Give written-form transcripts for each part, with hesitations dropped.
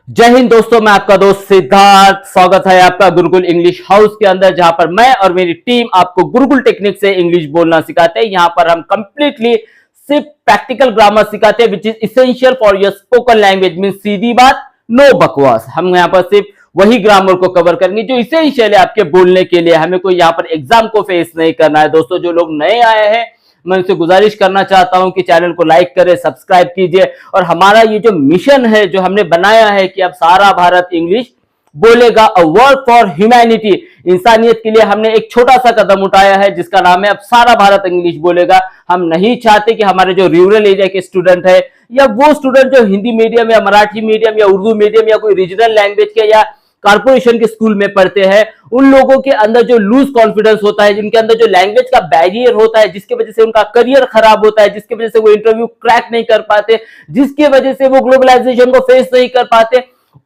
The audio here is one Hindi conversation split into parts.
जय हिंद दोस्तों, मैं आपका दोस्त सिद्धार्थ। स्वागत है आपका गुरुकुल इंग्लिश हाउस के अंदर, जहां पर मैं और मेरी टीम आपको गुरुकुल टेक्निक से इंग्लिश बोलना सिखाते हैं। यहां पर हम कंप्लीटली सिर्फ प्रैक्टिकल ग्रामर सिखाते हैं, which is essential for your spoken language. Mean सीधी बात, नो बकवास। हम यहां पर सिर्फ वही ग्रामर को कवर करेंगे जो इसेंशियल है आपके बोलने के लिए। हमें कोई यहां पर एग्जाम को फेस नहीं करना है। दोस्तों, जो लोग नए आए हैं, मैं उनसे गुजारिश करना चाहता हूं कि चैनल को लाइक करें, सब्सक्राइब कीजिए। और हमारा ये जो मिशन है, जो हमने बनाया है कि अब सारा भारत इंग्लिश बोलेगा, अ वर्क फॉर ह्यूमैनिटी, इंसानियत के लिए हमने एक छोटा सा कदम उठाया है जिसका नाम है अब सारा भारत इंग्लिश बोलेगा। हम नहीं चाहते कि हमारे जो रूरल एरिया के स्टूडेंट है, या वो स्टूडेंट जो हिंदी मीडियम या मराठी मीडियम या उर्दू मीडियम या कोई रीजनल लैंग्वेज के या कारपोरेशन के स्कूल में पढ़ते हैं, उन लोगों के अंदर जो लूज कॉन्फिडेंस होता है, जिनके अंदर जो लैंग्वेज का बैरियर होता है, जिसकी वजह से उनका करियर खराब होता है, जिसकी वजह से वो इंटरव्यू क्रैक नहीं कर पाते, जिसकी वजह से वो ग्लोबलाइजेशन को फेस नहीं कर पाते,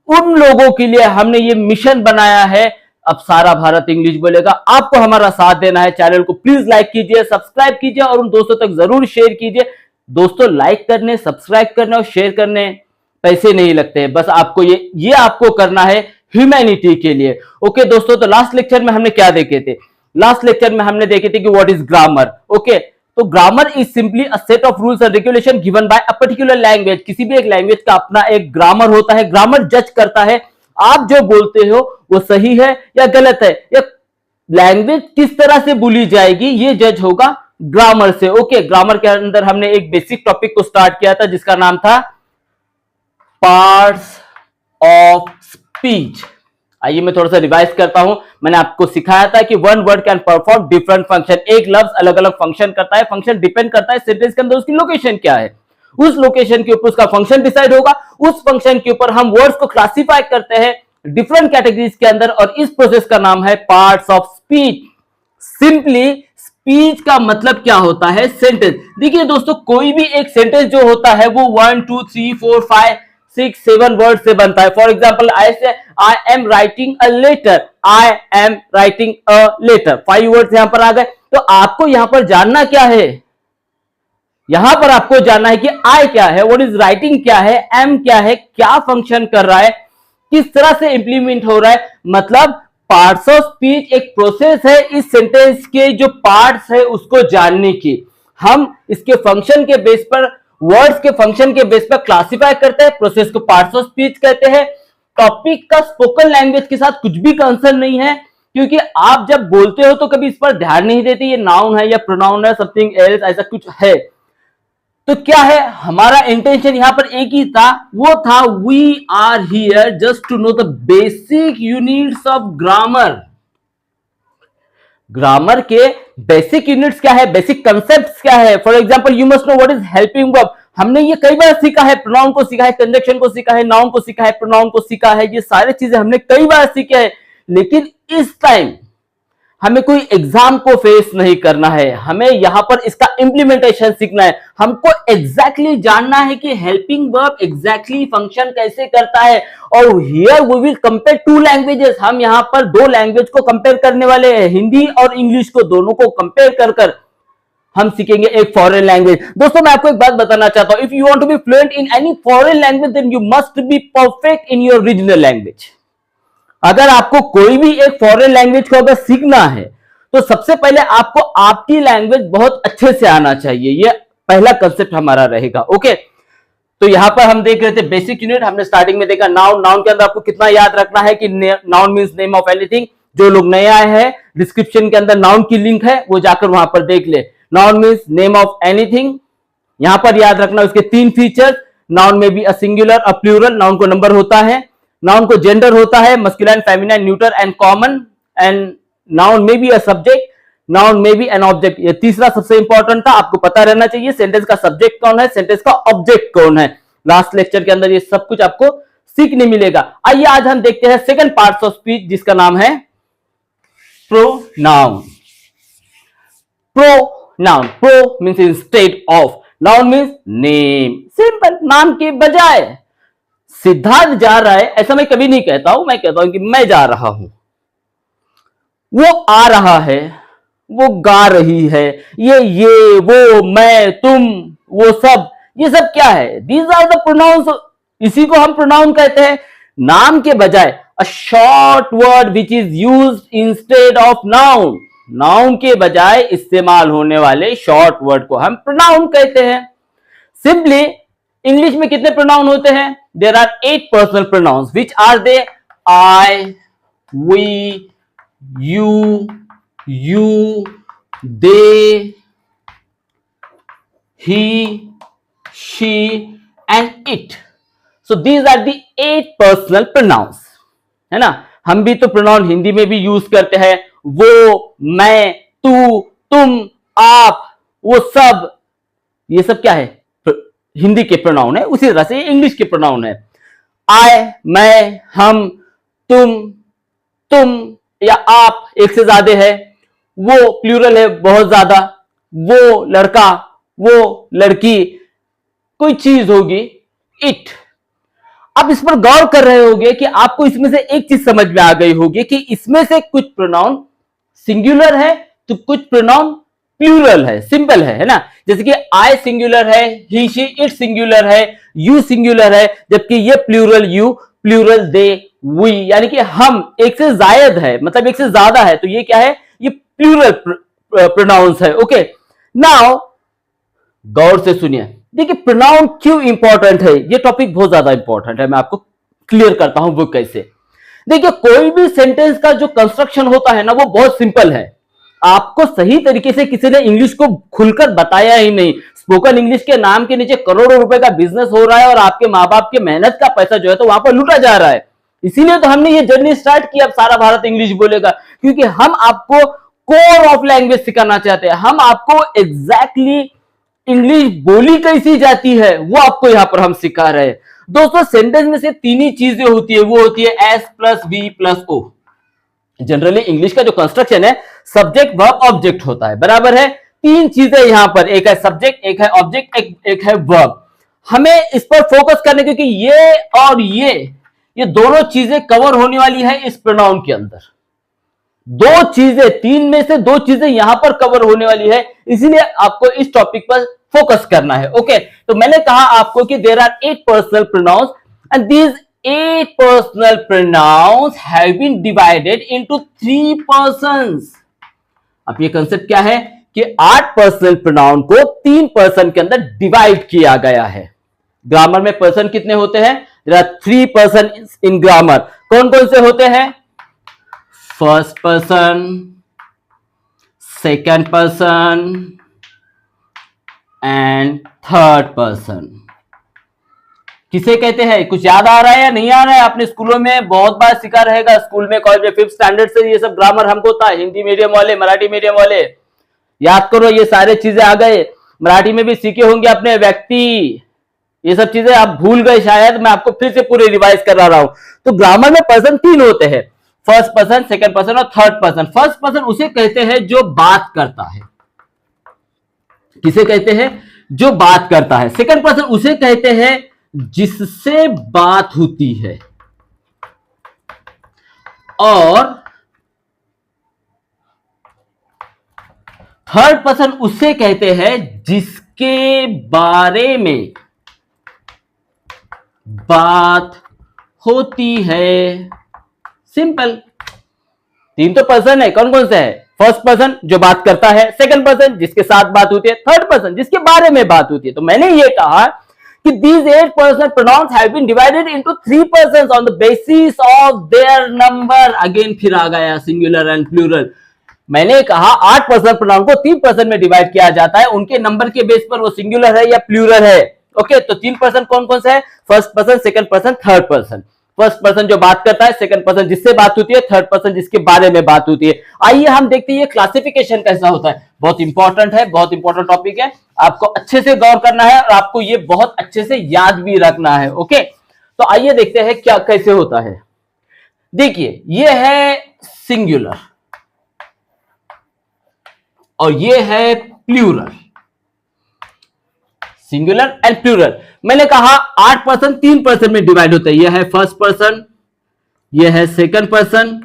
उन लोगों के लिए हमने ये मिशन बनाया है अब सारा भारत इंग्लिश बोलेगा। आपको हमारा साथ देना है। चैनल को प्लीज लाइक कीजिए, सब्सक्राइब कीजिए और उन दोस्तों तक जरूर शेयर कीजिए। दोस्तों, लाइक करने, सब्सक्राइब करने और शेयर करने पैसे नहीं लगते, बस आपको ये आपको करना है ह्यूमैनिटी के लिए। ओके दोस्तों, तो लास्ट लेक्चर में हमने क्या देखे थे? लास्ट लेक्चर में हमने देखे थे कि व्हाट इज ग्रामर। ओके, तो grammar is simply a set of rules and regulation given by a particular language. किसी भी एक लैंग्वेज का अपना एक ग्रामर होता है। ग्रामर जज करता है आप जो बोलते हो वो सही है या गलत है, या लैंग्वेज किस तरह से बोली जाएगी, ये जज होगा ग्रामर से। ओके, ग्रामर के अंदर हमने एक बेसिक टॉपिक को स्टार्ट किया था जिसका नाम था पार्ट्स ऑफ स्पीच। आइए मैं थोड़ा सा रिवाइज करता हूं। मैंने आपको सिखाया था कि one word can perform different function. एक लफ्ज अलग अलग फंक्शन करता है। फंक्शन डिपेंड करता है सेंटेंस के अंदर उसकी लोकेशन क्या है, उस लोकेशन के ऊपर उसका फंक्शन डिसाइड होगा। उस फंक्शन के ऊपर हम वर्ड्स को क्लासिफाई करते हैं डिफरेंट कैटेगरीज के अंदर, और इस प्रोसेस का नाम है parts of speech. Simply speech का मतलब क्या होता है? सेंटेंस। देखिए दोस्तों, कोई भी एक सेंटेंस जो होता है वो 1 2 3 4 5 6 7 वर्ड से बनता है। For example, I am writing a letter, I am writing a letter, 5 words यहां पर आ गए। तो आपको यहां पर जानना क्या है? यहां पर आपको जानना है कि आई क्या है, व्हाट इज राइटिंग क्या है, एम क्या है, क्या फंक्शन कर रहा है, किस तरह से इंप्लीमेंट हो रहा है। मतलब पार्ट्स ऑफ स्पीच एक प्रोसेस है इस सेंटेंस के जो पार्ट्स है उसको जानने की। हम इसके फंक्शन के बेस पर, वर्ड्स के फंक्शन के बेस पर क्लासिफाई करते हैं, प्रोसेस को पार्ट्स ऑफ स्पीच कहते हैं। टॉपिक का स्पोकन लैंग्वेज के साथ कुछ भी कंसर्न नहीं है, क्योंकि आप जब बोलते हो तो कभी इस पर ध्यान नहीं देते ये नाउन है या प्रोनाउन है, समथिंग एल्स, ऐसा कुछ है। तो क्या है हमारा इंटेंशन यहां पर एक ही था, वो था we are here just to know the basic units of grammar. Grammar के बेसिक यूनिट्स क्या है, बेसिक कंसेप्ट्स क्या है। For example, you must know what is helping verb. हमने ये कई बार सीखा है, प्रोनाउन को सीखा है, कंजक्शन को सीखा है, नाउन को सीखा है, प्रोनाउन को सीखा है, ये सारी चीजें हमने कई बार सीखे हैं। लेकिन इस टाइम हमें कोई एग्जाम को फेस नहीं करना है, हमें यहां पर इसका इंप्लीमेंटेशन सीखना है। हमको एग्जैक्टली जानना है कि हेल्पिंग वर्ब एग्जैक्टली फंक्शन कैसे करता है। और here we will compare two languages. हम यहां पर दो लैंग्वेज को कंपेयर करने वाले हैं, हिंदी और इंग्लिश को, दोनों को कंपेयर कर कर हम सीखेंगे एक फॉरेन लैंग्वेज। दोस्तों, मैं आपको एक बात बताना चाहता हूं, if you want to be fluent in any foreign language then you must be perfect in your regional language. अगर आपको कोई भी एक फॉरेन लैंग्वेज को अगर सीखना है तो सबसे पहले आपको आपकी लैंग्वेज बहुत अच्छे से आना चाहिए। ये पहला कंसेप्ट हमारा रहेगा। ओके, तो यहां पर हम देख रहे थे बेसिक यूनिट। हमने स्टार्टिंग में देखा नाउन। नाउन के अंदर आपको कितना याद रखना है कि noun means name of anything. जो लोग नए आए हैं, डिस्क्रिप्शन के अंदर नाउन की लिंक है, वो जाकर वहां पर देख ले। Noun means name of anything. यहां पर याद रखना उसके 3 फीचर्स। नाउन में भी a singular, a plural. Noun को नंबर होता है। नाउन को जेंडर होता है, masculine, feminine, neuter and common. And noun में भी अ सब्जेक्ट, नाउन में भी एन ऑब्जेक्ट। ये तीसरा सबसे इंपॉर्टेंट था, आपको पता रहना चाहिए सेंटेंस का सब्जेक्ट कौन है, सेंटेंस का ऑब्जेक्ट कौन है। लास्ट लेक्चर के अंदर ये सब कुछ आपको सीखने मिलेगा। आइए आज हम देखते हैं सेकंड पार्ट्स ऑफ स्पीच जिसका नाम है pronoun. Pronoun, pro means instead of, noun means name. Simple, नाम के बजाय। सिद्धार्थ जा रहा है ऐसा मैं कभी नहीं कहता हूं, मैं कहता हूं कि मैं जा रहा हूं। वो आ रहा है, वो गा रही है, ये वो, मैं, तुम, वो सब, ये सब क्या है? These are the pronouns. इसी को हम प्रोनाउन कहते हैं। नाम के बजाय a short word which is used instead of noun, noun के बजाय इस्तेमाल होने वाले शॉर्ट वर्ड को हम प्रोनाउन कहते हैं। सिंपली इंग्लिश में कितने प्रोनाउन होते हैं? There are 8 personal pronouns which are they I, we, you, they, he, she and it. So these are the 8 personal pronouns, है ना। हम भी तो प्रोनाउन हिंदी में भी यूज करते हैं, वो, मैं, तू, तुम, आप, वो सब, ये सब क्या है? हिंदी के प्रोनाउन है। उसी तरह से इंग्लिश के प्रोनाउन है। आई, मैं, हम, तुम या आप एक से ज्यादा है, वो प्लूरल है बहुत ज्यादा, वो लड़का, वो लड़की, कोई चीज होगी, इट। आप इस पर गौर कर रहे होंगे कि आपको इसमें से एक चीज समझ में आ गई होगी कि इसमें से कुछ प्रोनाउन सिंगुलर है तो कुछ प्रोनाउन प्लूरल है, सिंपल है ना। जैसे कि आई सिंगुलर है, ही, शी, इट सिंगुलर है, यू सिंगुलर है, जबकि ये plural you, plural they, we, यानी कि हम एक से जायद है, मतलब एक से ज्यादा है, तो ये क्या है? ये प्लूरल प्रोनाउंस है। ओके, नाउ गौर से सुनिए। देखिए प्रोनाउन क्यों इंपॉर्टेंट है, ये टॉपिक बहुत ज्यादा इंपॉर्टेंट है। मैं आपको क्लियर करता हूं वो कैसे। देखिए कोई भी सेंटेंस का जो कंस्ट्रक्शन होता है ना, वो बहुत सिंपल है। आपको सही तरीके से किसी ने इंग्लिश को खुलकर बताया ही नहीं। स्पोकन इंग्लिश के नाम के नीचे करोड़ों रुपए का बिजनेस हो रहा है और आपके माँ बाप के मेहनत का पैसा जो है तो वहां पर लूटा जा रहा है। इसीलिए तो हमने ये जर्नी स्टार्ट की, अब सारा भारत इंग्लिश बोलेगा, क्योंकि हम आपको कोर ऑफ लैंग्वेज सिखाना चाहते हैं। हम आपको एग्जैक्टली इंग्लिश बोली कैसी जाती है वो आपको यहां पर हम सिखा रहे हैं। दोस्तों सेंटेंस में से तीन ही चीजें होती है, वो होती है S plus V plus O. Generally English का जो कंस्ट्रक्शन है सब्जेक्ट वर्ब ऑब्जेक्ट होता है, बराबर है। तीन चीजें यहां पर, एक है सब्जेक्ट, एक है ऑब्जेक्ट, एक है वर्ब। हमें इस पर फोकस करने, क्योंकि ये और ये दोनों चीजें कवर होने वाली है इस प्रोनाउन के अंदर। दो चीजें, तीन में से दो चीजें यहां पर कवर होने वाली है, इसीलिए आपको इस टॉपिक पर फोकस करना है। ओके, तो मैंने कहा आपको कि there are 8 personal pronouns and these 8 personal pronouns have been divided into 3 persons. अब ये कंसेप्ट क्या है कि 8 पर्सनल प्रोनाउन को 3 पर्सन के अंदर डिवाइड किया गया है। ग्रामर में पर्सन कितने होते हैं? There are 3 person in grammar. कौन कौन से होते हैं? First person, second person and third person. किसे कहते हैं? कुछ याद आ रहा है या नहीं आ रहा है? आपने स्कूलों में बहुत बार सीखा रहेगा, स्कूल में, कॉलेज में, 5th स्टैंडर्ड से ये सब ग्रामर हमको था। हिंदी मीडियम वाले, मराठी मीडियम वाले, याद करो, ये सारे चीजें आ गए। मराठी में भी सीखे होंगे अपने व्यक्ति, ये सब चीजें आप भूल गए शायद, मैं आपको फिर से पूरे रिवाइज करा रहा हूं। तो ग्रामर में पर्सन 3 होते हैं, फर्स्ट पर्सन, सेकंड पर्सन और थर्ड पर्सन। फर्स्ट पर्सन उसे कहते हैं जो बात करता है। किसे कहते हैं? जो बात करता है। सेकंड पर्सन उसे कहते हैं जिससे बात होती है। और थर्ड पर्सन उसे कहते हैं जिसके बारे में बात होती है। सिंपल। 3 तो पर्सन है, कौन कौन से है? फर्स्ट पर्सन जो बात करता है, सेकंड पर्सन जिसके साथ बात होती है, थर्ड पर्सन जिसके बारे में बात होती है। तो मैंने ये कहा कि these 8 personal pronouns have been divided into 3 persons on the basis of their number. Again फिर आ गया सिंगुलर एंड प्लूरल। मैंने कहा 8 पर्सनल प्रोनाउन को 3 पर्सन में डिवाइड किया जाता है, उनके नंबर के बेस पर वो सिंगुलर है या प्लूरल है। ओके, तो 3 पर्सन कौन कौन से है? First person, second person, third person. First person जो बात करता है, सेकंड पर्सन जिससे बात होती है, थर्ड पर्सन जिसके बारे में बात होती है। आइए हम देखते हैं ये क्लासिफिकेशन कैसा होता है। बहुत इंपॉर्टेंट है, बहुत इंपॉर्टेंट टॉपिक है, आपको अच्छे से गौर करना है और आपको ये बहुत अच्छे से याद भी रखना है। ओके, तो आइए देखते हैं क्या कैसे होता है। देखिए ये है सिंगुलर और ये है प्लूरल। Singular and plural. मैंने कहा 8 पर्सन 3 पर्सन में डिवाइड होता है। यह है फर्स्ट पर्सन, यह है सेकंड पर्सन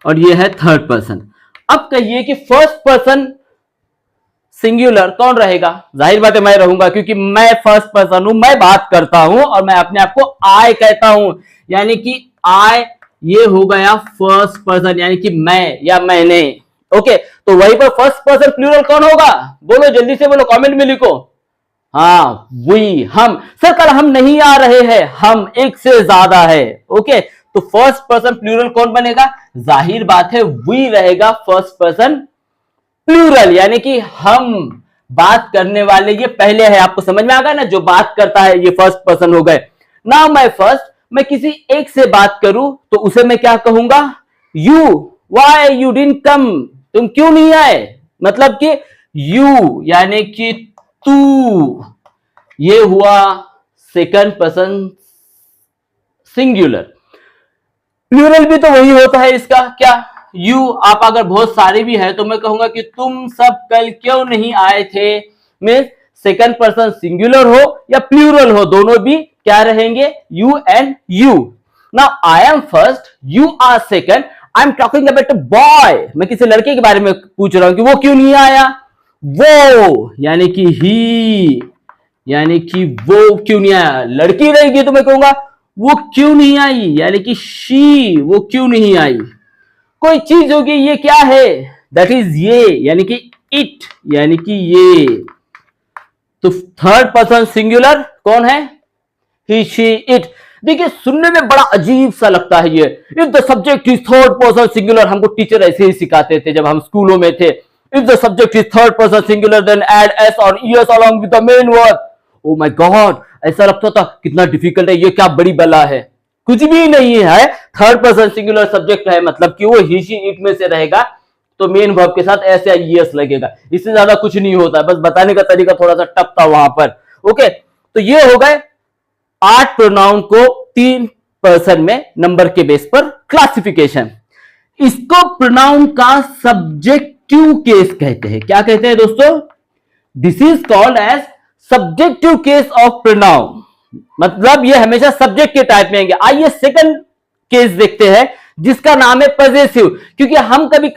और यह है थर्ड पर्सन। अब कहिए कि फर्स्ट पर्सन सिंगुलर कौन रहेगा? जाहिर बात है मैं रहूंगा, क्योंकि मैं फर्स्ट पर्सन हूं, मैं बात करता हूं और मैं अपने आप को आई कहता हूं, यानी कि आई ये हो गया फर्स्ट पर्सन, यानी कि मैं या मैंने। ओके, तो वहीं पर फर्स्ट पर्सन प्लूरल कौन होगा? बोलो जल्दी से, बोलो कमेंट में लिखो। हाँ, वी, हम। सर कल हम नहीं आ रहे हैं, हम एक से ज्यादा है। ओके, तो फर्स्ट पर्सन प्लूरल कौन बनेगा? जाहिर बात है वी रहेगा फर्स्ट पर्सन प्लूरल, यानी कि हम बात करने वाले, ये पहले है, आपको समझ में आ गया ना, जो बात करता है ये फर्स्ट पर्सन हो गए। नाउ मैं फर्स्ट, मैं किसी एक से बात करूं तो उसे मैं क्या कहूंगा? You. Why you didn't come, तुम क्यों नहीं आए? मतलब कि यू यानी कि तू, ये हुआ सेकंड पर्सन सिंगुलर। प्लूरल भी तो वही होता है इसका, क्या? यू। आप अगर बहुत सारे भी है तो मैं कहूंगा कि तुम सब कल क्यों नहीं आए थे। मीन्स सेकंड पर्सन सिंगुलर हो या प्लूरल हो, दोनों भी क्या रहेंगे? You and you. Now I am first, you are second, I am talking about a boy. मैं किसी लड़के के बारे में पूछ रहा हूं कि वो क्यों नहीं आया। वो यानी कि ही, यानी कि वो क्यों नहीं आया। लड़की रहेगी तो मैं कहूंगा वो क्यों नहीं आई, यानी कि शी, वो क्यों नहीं आई। कोई चीज होगी, ये क्या है? दैट इज ये, यानी कि इट, यानी कि ये। तो थर्ड पर्सन सिंगुलर कौन है? He, she, it. देखिए सुनने में बड़ा अजीब सा लगता है ये। If the subject is third person singular, हमको टीचर ऐसे ही सिखाते थे जब हम स्कूलों में थे। If the subject is third person singular then add S और ES along with the main verb. Oh my God, ऐसा लगता था कितना डिफिकल्ट है ये, क्या बड़ी बला है। कुछ भी नहीं है, थर्ड पर्सन सिंगुलर सब्जेक्ट है, मतलब कि वो ही, शी, इट में से रहेगा तो मेन वर्ब के साथ एस या ईएस लगेगा। इससे ज्यादा कुछ नहीं होता, बस बताने का तरीका थोड़ा सा टफ था वहां पर। ओके, तो ये हो गए 8 प्रोनाउन को 3 पर्सन में नंबर के बेस पर क्लासिफिकेशन। इसको प्रोनाउन का सब्जेक्टिव केस कहते हैं। क्या कहते हैं दोस्तों? This is called as subjective case of pronoun, मतलब ये हमेशा सब्जेक्ट के टाइप में आएंगे। आइए सेकंड केस देखते हैं जिसका नाम है पजेसिव। क्योंकि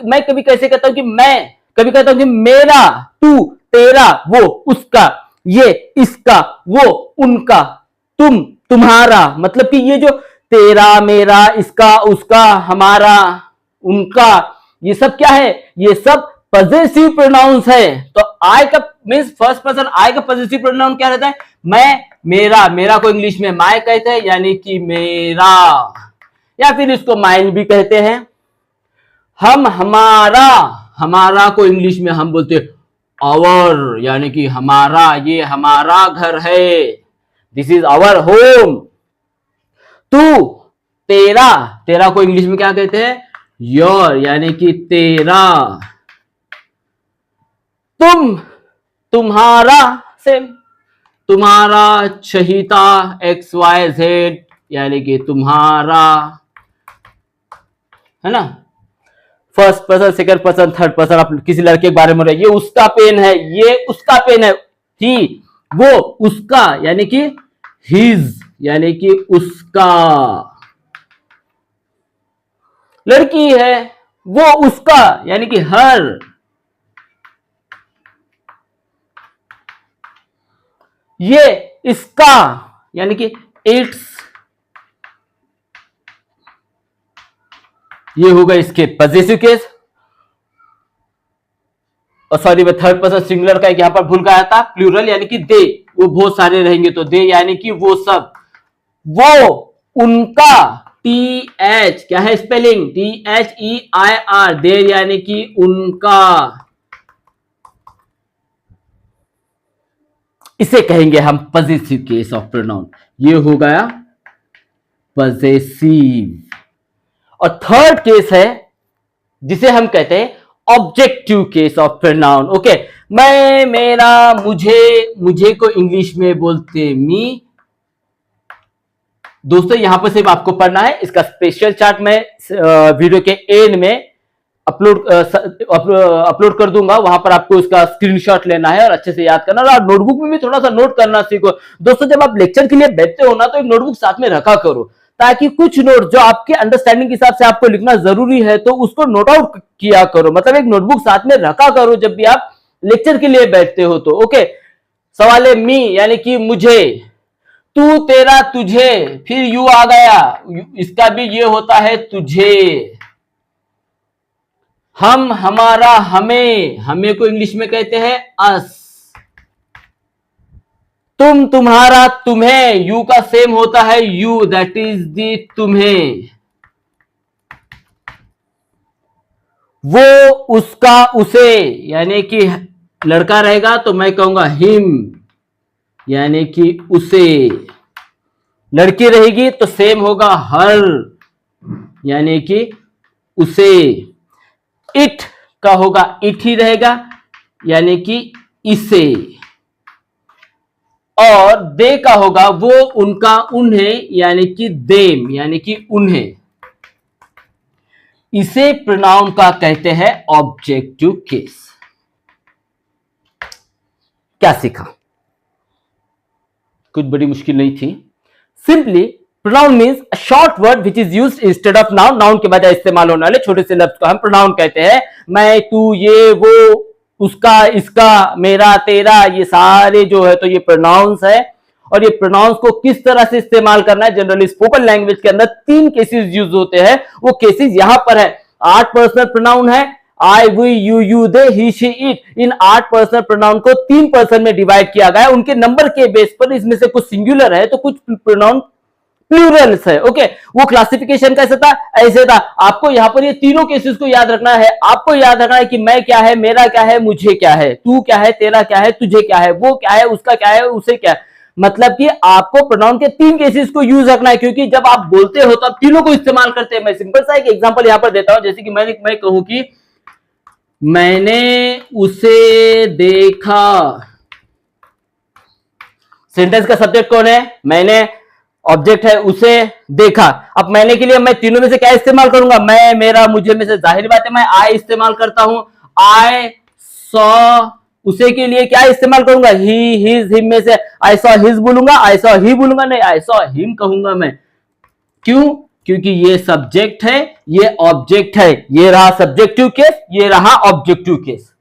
मैं कभी कैसे कहता हूं कि मैं, कभी कहता हूं कि मेरा, तू, तेरा, वो, उसका, ये, इसका, वो, उनका, तुम, तुम्हारा, मतलब कि ये जो तेरा, मेरा, इसका, उसका, हमारा, उनका, ये सब क्या है? ये सब पजेसिव प्रोनाउंस है। तो आई का मींस फर्स्ट पर्सन आई का पजेसिव प्रोनाउन क्या रहता है? मैं, मेरा। मेरा को इंग्लिश में माय कहते हैं, यानी कि मेरा, या फिर इसको माइन भी कहते हैं। हम, हमारा। हमारा को इंग्लिश में हम बोलते हैं आवर, यानी कि हमारा, ये हमारा घर है, दिस इज आवर होम। तू, तेरा। तेरा को इंग्लिश में क्या कहते हैं? योर, यानी कि तेरा। तुम, तुम्हारा, सेम। तुम्हारा, चहिता, एक्स वाई जेड, यानी कि तुम्हारा, है ना। First person, second person, third person, आप किसी लड़के के बारे में रहे, ये उसका पेन है, ये उसका पेन है। ही, वो, उसका, यानी कि हिज, यानी कि उसका। लड़की है, वो उसका, यानी कि हर। ये इसका, यानी कि इट्स। ये होगा इसके पजेसिव केस। और सॉरी, मैं थर्ड पर्सन सिंगुलर का यहां पर भूल गया था, प्लूरल यानी कि दे, वो बहुत सारे रहेंगे तो दे, यानी कि वो सब। वो, उनका, टी एच, क्या है स्पेलिंग? THEIR, देर, यानी कि उनका। इसे कहेंगे हम पजेसिव केस ऑफ प्रोनाउन। ये हो गया पजेसिव। और थर्ड केस है जिसे हम कहते हैं objective case of pronoun. Okay, मैं, मेरा, मुझे, मुझे को इंग्लिश में बोलते मी। दोस्तों यहां पर सिर्फ आपको पढ़ना है, इसका स्पेशल चार्ट मैं वीडियो के एंड में अपलोड कर दूंगा, वहां पर आपको इसका स्क्रीनशॉट लेना है और अच्छे से याद करना, और नोटबुक में भी थोड़ा सा नोट करना सीखो। दोस्तों जब आप लेक्चर के लिए बैठते हो ना तो एक नोटबुक साथ में रखा करो, ताकि कुछ नोट जो आपके अंडरस्टैंडिंग के हिसाब से आपको लिखना जरूरी है तो उसको नोट आउट किया करो। मतलब एक नोटबुक साथ में रखा करो जब भी आप लेक्चर के लिए बैठते हो तो। ओके, सवाल है मी यानी कि मुझे, तू तेरा तुझे, फिर यू आ गया, इसका भी ये होता है तुझे। हम हमारा हमें, हमें को इंग्लिश में कहते हैं अस। तुम तुम्हारा तुम्हें, यू का सेम होता है यू, दैट इज दी तुम्हें। वो उसका उसे, यानी कि लड़का रहेगा तो मैं कहूंगा हिम, यानी कि उसे। लड़की रहेगी तो सेम होगा हर, यानी कि उसे। इट का होगा इट ही रहेगा, यानी कि इसे। और दे का होगा वो उनका उन्हें, यानी कि देम, यानी कि उन्हें। इसे प्रोनाउन का कहते हैं ऑब्जेक्टिव केस। क्या सीखा? कुछ बड़ी मुश्किल नहीं थी। Simply pronoun means a short word which is used instead of noun. Noun के बजाय इस्तेमाल होने वाले छोटे से लफ्ज को हम प्रोनाउन कहते हैं। मैं, तू, ये, वो, उसका, इसका, मेरा, तेरा, ये सारे जो है तो ये प्रोनाउंस है। और ये प्रोनाउंस को किस तरह से इस्तेमाल करना है, जनरली स्पोकन लैंग्वेज के अंदर 3 केसेस यूज होते हैं। वो केसेस यहां पर है। 8 पर्सनल प्रोनाउन है, I, we, you, they, he, she, it. इन 8 पर्सनल प्रोनाउन को 3 पर्सन में डिवाइड किया गया है। उनके नंबर के बेस पर इसमें से कुछ सिंगुलर है तो कुछ प्रोनाउन प्लूरल्स है। ओके, वो क्लासिफिकेशन कैसे था, ऐसे था। आपको यहां पर ये तीनों केसेस को याद रखना है। आपको याद रखना है कि मैं क्या है, मेरा क्या है, मुझे क्या है, तू क्या है, तेरा क्या है, तुझे क्या है, वो क्या है, उसका क्या है, उसे क्या है। मतलब कि आपको प्रोनाउन के 3 केसेस को यूज रखना है, क्योंकि जब आप बोलते हो तो आप तीनों को इस्तेमाल करते हैं। मैं सिंपल सा एक एग्जांपल यहां पर देता हूं, जैसे कि मैं कहूं कि मैंने उसे देखा। सेंटेंस का सब्जेक्ट कौन है, मैंने। ऑब्जेक्ट है उसे, देखा। अब मैंने के लिए मैं तीनों में से क्या इस्तेमाल करूंगा, मैं, मेरा, मुझे में से जाहिर बात है मैं आई इस्तेमाल करता हूं। आई सॉ, उसे के लिए क्या इस्तेमाल करूंगा, ही, हिज, हिम में से आई सॉ हिज बोलूंगा, आई सॉ ही बोलूंगा, नहीं आई सॉ हिम कहूंगा मैं। क्यों? क्योंकि ये सब्जेक्ट है, ये ऑब्जेक्ट है। ये रहा सब्जेक्टिव केस, ये रहा ऑब्जेक्टिव केस।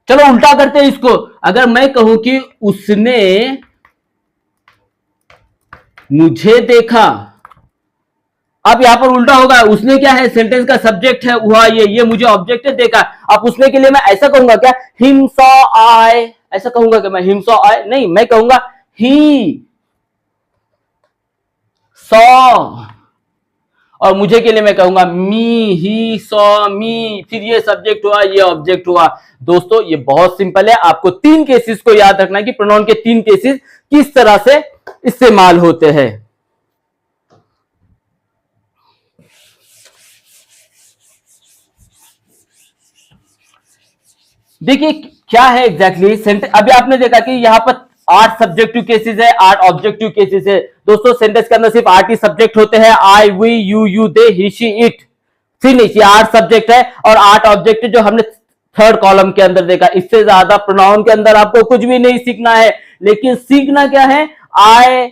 चलो उल्टा करते हैं इसको। अगर मैं कहूं कि उसने मुझे देखा, अब यहां पर उल्टा होगा। उसने क्या है, सेंटेंस का सब्जेक्ट है, हुआ ये मुझे ऑब्जेक्ट है, देखा। अब उसने के लिए मैं ऐसा कहूंगा क्या, हिम सॉ आई, ऐसा कहूंगा कि मैं हिम सॉ आई, नहीं, मैं कहूंगा ही सॉ। और मुझे के लिए मैं कहूंगा मी, ही सॉ मी। फिर ये सब्जेक्ट हुआ, ये ऑब्जेक्ट हुआ। दोस्तों ये बहुत सिंपल है। आपको 3 केसेस को याद रखना है कि प्रोनाउन के 3 केसेस किस तरह से इस्तेमाल होते हैं। देखिए क्या है एग्जैक्टली सेंटेंस। अभी आपने देखा कि यहां पर 8 सब्जेक्टिव केसेस है, 8 ऑब्जेक्टिव केसेस है। दोस्तों सेंटेंस के अंदर सिर्फ 8 ही सब्जेक्ट होते हैं, I, we, you, they, he, she, it. Finish. ये 8 सब्जेक्ट है और 8 ऑब्जेक्ट जो हमने थर्ड कॉलम के अंदर देखा। इससे ज्यादा प्रोनाउन के अंदर आपको कुछ भी नहीं सीखना है। लेकिन सीखना क्या है, आई,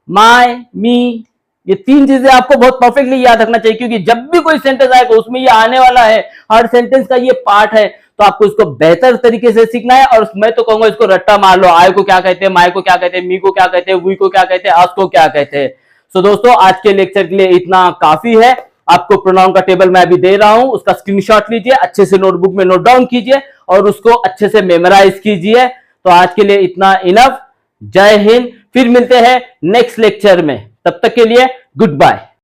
माई, मी, ये 3 चीजें आपको बहुत परफेक्टली याद रखना चाहिए, क्योंकि जब भी कोई सेंटेंस आएगा उसमें ये आने वाला है। हर सेंटेंस का ये पार्ट है, तो आपको इसको बेहतर तरीके से सीखना है। और मैं तो कहूंगा इसको रट्टा मार लो। आई को क्या कहते हैं, माई को क्या कहते हैं, मी को क्या कहते हैं, वी को क्या कहते हैं, अस को क्या कहते हैं। सो दोस्तों आज के लेक्चर के लिए इतना काफी है। आपको प्रोनाउन का टेबल मैं अभी दे रहा हूं, उसका स्क्रीनशॉट लीजिए, अच्छे से नोटबुक में नोट डाउन कीजिए और उसको अच्छे से मेमोराइज कीजिए। तो आज के लिए इतना इनफ। जय हिंद। फिर मिलते हैं नेक्स्ट लेक्चर में, तब तक के लिए गुड बाय।